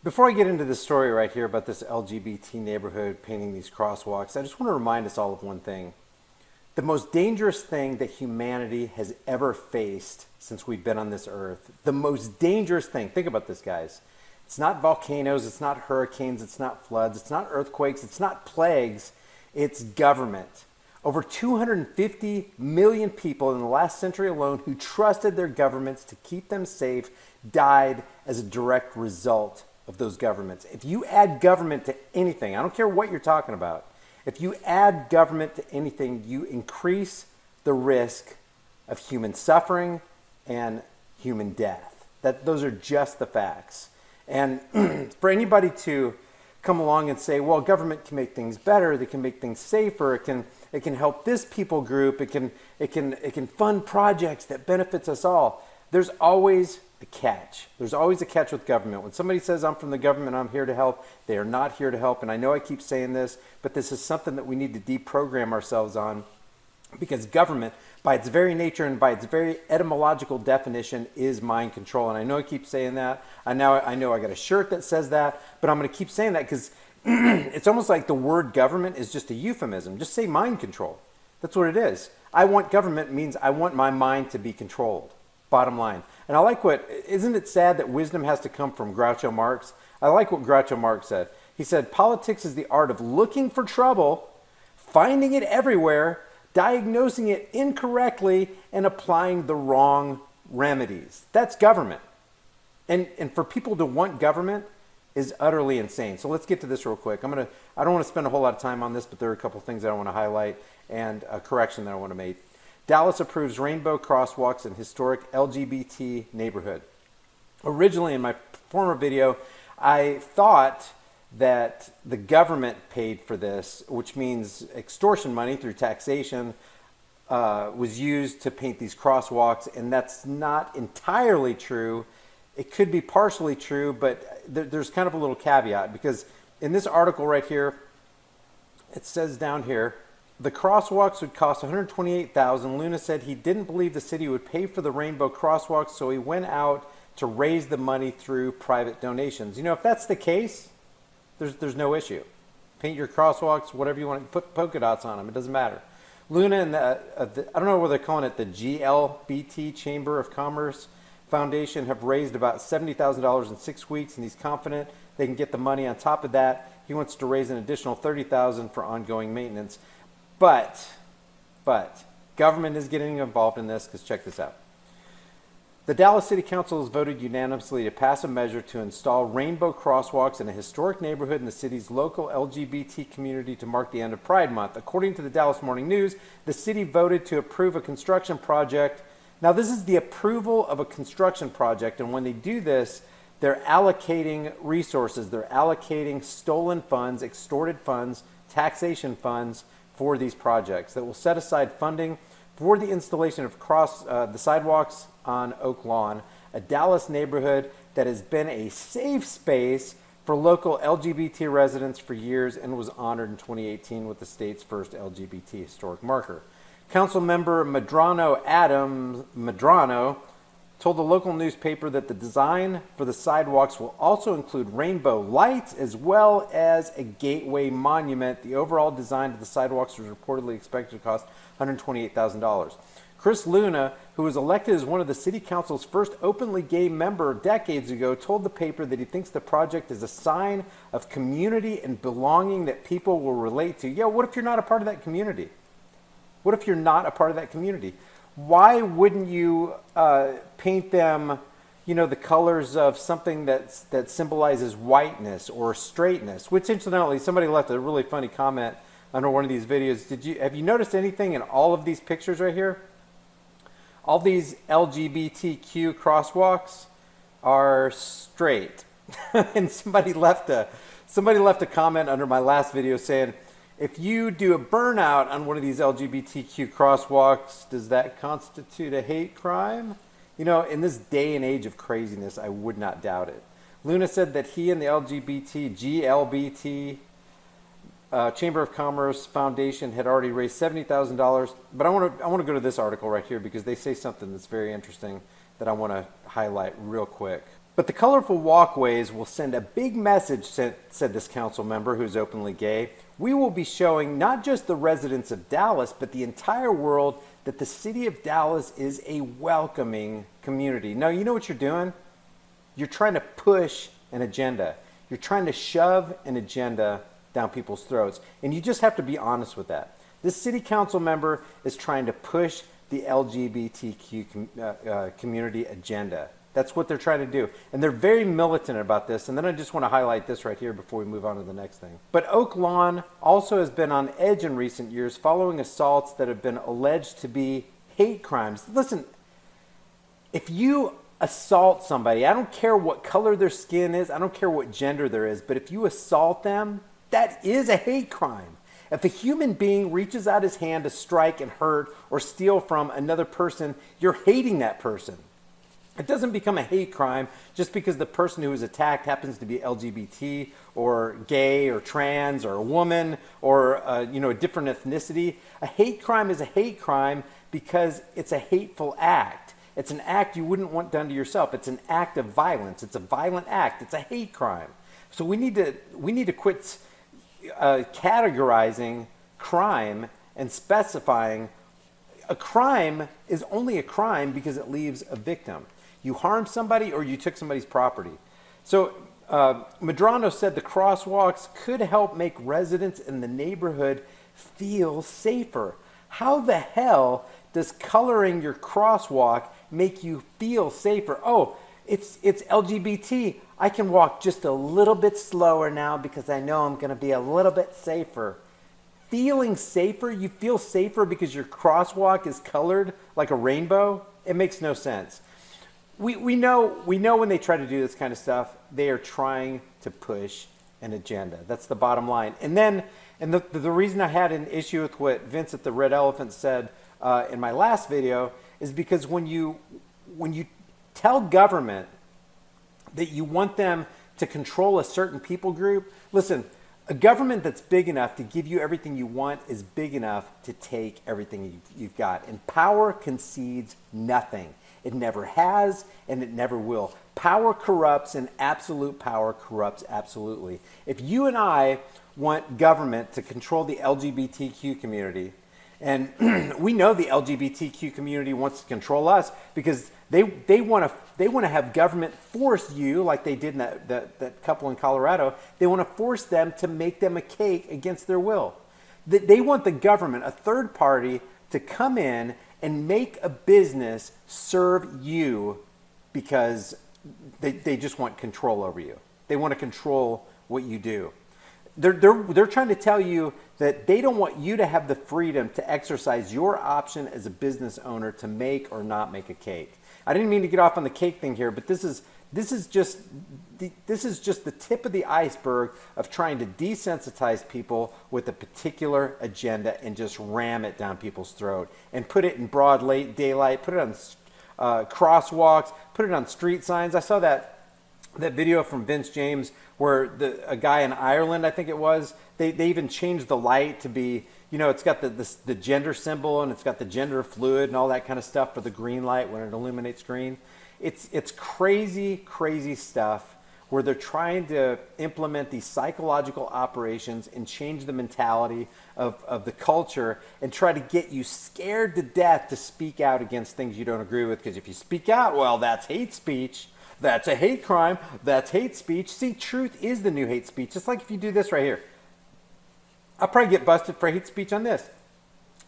Before I get into this story right here about this LGBT neighborhood painting these crosswalks, I just want to remind us all of one thing. The most dangerous thing that humanity has ever faced since we've been on this earth, the most dangerous thing, think about this, guys. It's not volcanoes, it's not hurricanes, it's not floods, it's not earthquakes, it's not plagues, it's government. Over 250 million people in the last century alone who trusted their governments to keep them safe died as a direct result of those governments. If you add government to anything, I don't care what you're talking about, if you add government to anything, you increase the risk of human suffering and human death. Those are just the facts. And for anybody to come along and say, well, government can make things better, they can make things safer, it can help this people group, it can fund projects that benefits us all. There's always a catch. There's always a catch with government. When somebody says, I'm from the government, I'm here to help, they are not here to help. And I know I keep saying this, but this is something that we need to deprogram ourselves on, because government, by its very nature and by its very etymological definition, is mind control. And I know I keep saying that. I know I got a shirt that says that, but I'm going to keep saying that because it's almost like the word government is just a euphemism. Just say mind control. That's what it is. I want government means I want my mind to be controlled. Bottom line. And I like isn't it sad that wisdom has to come from Groucho Marx? I like what Groucho Marx said. He said, politics is the art of looking for trouble, finding it everywhere, diagnosing it incorrectly, and applying the wrong remedies. That's government. And for people to want government is utterly insane. So let's get to this real quick. I don't want to spend a whole lot of time on this, but there are a couple things that I want to highlight and a correction that I want to make. Dallas approves rainbow crosswalks in historic LGBT neighborhood. Originally, in my former video, I thought that the government paid for this, which means extortion money through taxation was used to paint these crosswalks, and that's not entirely true. It could be partially true, but there's kind of a little caveat, because in this article right here, it says down here, the crosswalks would cost $128,000. Luna said he didn't believe the city would pay for the rainbow crosswalks, so he went out to raise the money through private donations. You know, if that's the case, there's no issue. Paint your crosswalks, whatever you want, put polka dots on them, it doesn't matter. Luna and I don't know what they're calling it, the GLBT, Chamber of Commerce Foundation, have raised about $70,000 in 6 weeks, and he's confident they can get the money. On top of that, he wants to raise an additional $30,000 for ongoing maintenance. But government is getting involved in this, because check this out. The Dallas City Council has voted unanimously to pass a measure to install rainbow crosswalks in a historic neighborhood in the city's local LGBT community to mark the end of Pride Month. According to the Dallas Morning News, the city voted to approve a construction project. Now, this is the approval of a construction project, and when they do this, they're allocating resources. They're allocating stolen funds, extorted funds, taxation funds for these projects that will set aside funding for the installation of the sidewalks on Oak Lawn, a Dallas neighborhood that has been a safe space for local LGBT residents for years and was honored in 2018 with the state's first LGBT historic marker. Councilmember Adam Medrano told the local newspaper that the design for the sidewalks will also include rainbow lights as well as a gateway monument. The overall design of the sidewalks was reportedly expected to cost $128,000. Chris Luna, who was elected as one of the city council's first openly gay member decades ago, told the paper that he thinks the project is a sign of community and belonging that people will relate to. Yeah, what if you're not a part of that community? What if you're not a part of that community? Why wouldn't you paint them, the colors of something that symbolizes whiteness or straightness? Which, incidentally, somebody left a really funny comment under one of these videos. Have you noticed anything in all of these pictures right here? All these LGBTQ crosswalks are straight. And somebody left a comment under my last video saying, if you do a burnout on one of these LGBTQ crosswalks, does that constitute a hate crime? In this day and age of craziness, I would not doubt it. Luna said that he and the GLBT Chamber of Commerce Foundation had already raised $70,000. But I want to go to this article right here, because they say something that's very interesting that I want to highlight real quick. But the colorful walkways will send a big message, said this council member who's openly gay. We will be showing not just the residents of Dallas, but the entire world that the city of Dallas is a welcoming community. Now, you know what you're doing? You're trying to push an agenda. You're trying to shove an agenda down people's throats. And you just have to be honest with that. This city council member is trying to push the LGBTQ community agenda. That's what they're trying to do. And they're very militant about this. And then I just want to highlight this right here before we move on to the next thing. But Oak Lawn also has been on edge in recent years following assaults that have been alleged to be hate crimes. Listen, if you assault somebody, I don't care what color their skin is, I don't care what gender there is, but if you assault them, that is a hate crime. If a human being reaches out his hand to strike and hurt or steal from another person, you're hating that person. It doesn't become a hate crime just because the person who was attacked happens to be LGBT or gay or trans or a woman or a different ethnicity. A hate crime is a hate crime because it's a hateful act. It's an act you wouldn't want done to yourself. It's an act of violence. It's a violent act. It's a hate crime. So we need to quit categorizing crime and specifying a crime is only a crime because it leaves a victim. You harmed somebody or you took somebody's property. So Medrano said the crosswalks could help make residents in the neighborhood feel safer. How the hell does coloring your crosswalk make you feel safer? Oh, it's LGBT. I can walk just a little bit slower now because I know I'm going to be a little bit safer. Feeling safer? You feel safer because your crosswalk is colored like a rainbow? It makes no sense. We know when they try to do this kind of stuff, they are trying to push an agenda. That's the bottom line. And the reason I had an issue with what Vince at the Red Elephant said in my last video is because when you tell government that you want them to control a certain people group, listen, a government that's big enough to give you everything you want is big enough to take everything you've got. And power concedes nothing. It never has, and it never will. Power corrupts, and absolute power corrupts absolutely. If you and I want government to control the LGBTQ community, and we know the LGBTQ community wants to control us because they want to have government force you, like they did in that couple in Colorado. They want to force them to make them a cake against their will. They want the government, a third party, to come in and make a business serve you because they just want control over you. They want to control what you do. They're trying to tell you that they don't want you to have the freedom to exercise your option as a business owner to make or not make a cake. I didn't mean to get off on the cake thing here, but this is just the tip of the iceberg of trying to desensitize people with a particular agenda and just ram it down people's throat and put it in broad daylight, put it on crosswalks, put it on street signs. I saw that video from Vince James where a guy in Ireland, I think it was, they even changed the light to be, it's got the gender symbol and it's got the gender fluid and all that kind of stuff for the green light when it illuminates green. It's crazy, crazy stuff where they're trying to implement these psychological operations and change the mentality of the culture and try to get you scared to death to speak out against things you don't agree with. Because if you speak out, well, that's hate speech. That's a hate crime. That's hate speech. See, truth is the new hate speech. Just like if you do this right here. I'll probably get busted for hate speech on this.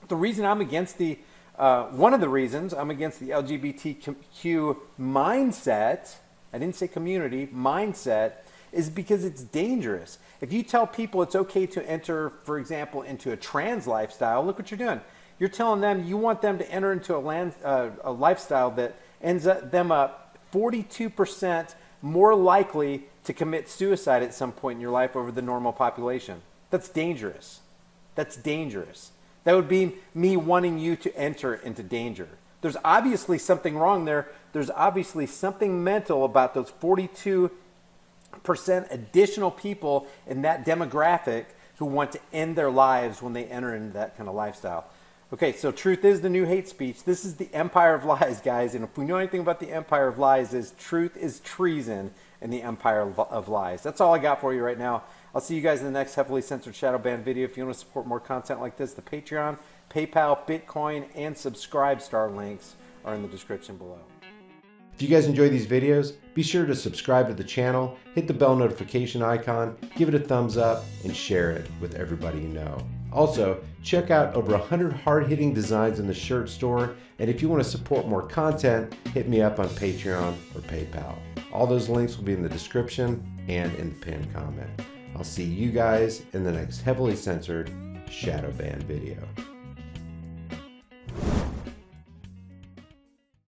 The reason I'm against one of the reasons I'm against the LGBTQ mindset, I didn't say community, mindset, is because it's dangerous. If you tell people it's okay to enter, for example, into a trans lifestyle, look what you're doing. You're telling them you want them to enter into a lifestyle that ends them up 42% more likely to commit suicide at some point in your life over the normal population. That's dangerous. That's dangerous. That would be me wanting you to enter into danger. There's obviously something wrong there. There's obviously something mental about those 42% additional people in that demographic who want to end their lives when they enter into that kind of lifestyle. Okay, so truth is the new hate speech. This is the empire of lies, guys. And if we know anything about the empire of lies, is truth is treason in the empire of lies. That's all I got for you right now. I'll see you guys in the next heavily censored shadow ban video. If you want to support more content like this, the Patreon, PayPal, Bitcoin, and Subscribe Star links are in the description below. If you guys enjoy these videos, be sure to subscribe to the channel, hit the bell notification icon, give it a thumbs up, and share it with everybody you know. Also, check out over 100 hard-hitting designs in the shirt store, and if you want to support more content, hit me up on Patreon or PayPal. All those links will be in the description and in the pinned comment. I'll see you guys in the next heavily censored shadow ban video.